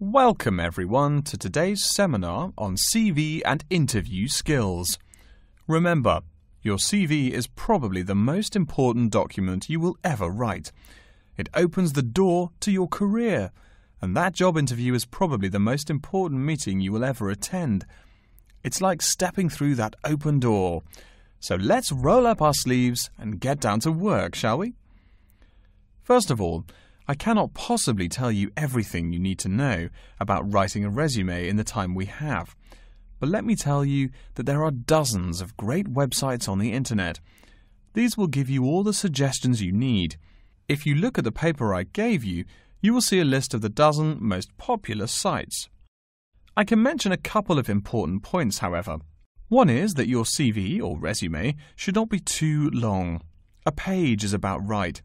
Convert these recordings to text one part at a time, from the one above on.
Welcome everyone to today's seminar on CV and interview skills. Remember, your CV is probably the most important document you will ever write. It opens the door to your career, and that job interview is probably the most important meeting you will ever attend. It's like stepping through that open door. So let's roll up our sleeves and get down to work, shall we? First of all, I cannot possibly tell you everything you need to know about writing a resume in the time we have. But let me tell you that there are dozens of great websites on the internet. These will give you all the suggestions you need. If you look at the paper I gave you, you will see a list of the dozen most popular sites. I can mention a couple of important points, however. One is that your CV or resume should not be too long. A page is about right.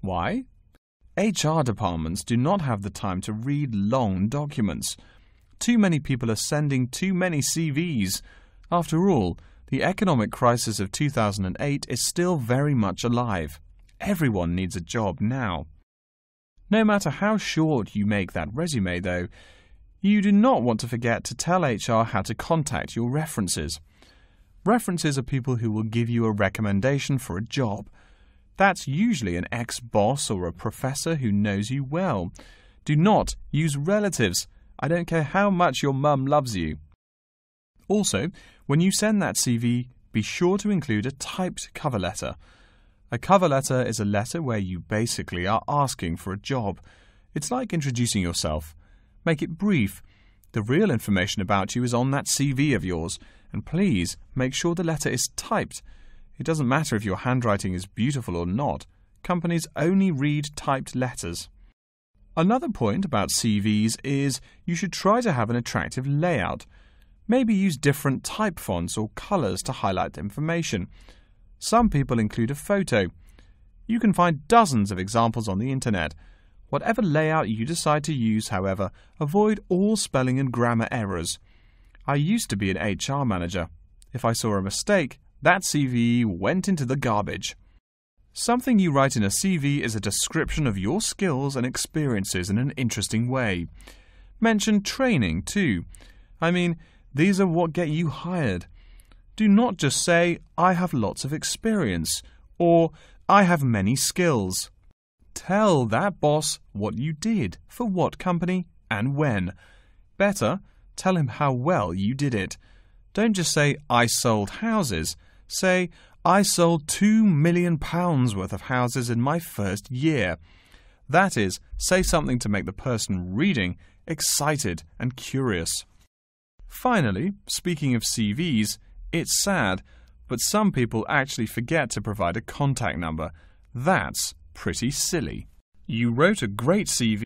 Why? HR departments do not have the time to read long documents. Too many people are sending too many CVs. After all, the economic crisis of 2008 is still very much alive. Everyone needs a job now. No matter how short you make that resume, though, you do not want to forget to tell HR how to contact your references. References are people who will give you a recommendation for a job. That's usually an ex-boss or a professor who knows you well. Do not use relatives. I don't care how much your mum loves you. Also, when you send that CV, be sure to include a typed cover letter. A cover letter is a letter where you basically are asking for a job. It's like introducing yourself. Make it brief. The real information about you is on that CV of yours, and please make sure the letter is typed. It doesn't matter if your handwriting is beautiful or not. Companies only read typed letters. Another point about CVs is you should try to have an attractive layout. Maybe use different type fonts or colors to highlight information. Some people include a photo. You can find dozens of examples on the internet. Whatever layout you decide to use, however, avoid all spelling and grammar errors. I used to be an HR manager. If I saw a mistake, that CV went into the garbage. Something you write in a CV is a description of your skills and experiences in an interesting way. Mention training too. I mean, these are what get you hired. Do not just say, I have lots of experience, or I have many skills. Tell that boss what you did, for what company, and when. Better, tell him how well you did it. Don't just say, I sold houses. Say, I sold £2 million worth of houses in my first year. That is, say something to make the person reading excited and curious. Finally, speaking of CVs, it's sad, but some people actually forget to provide a contact number. That's pretty silly. You wrote a great CV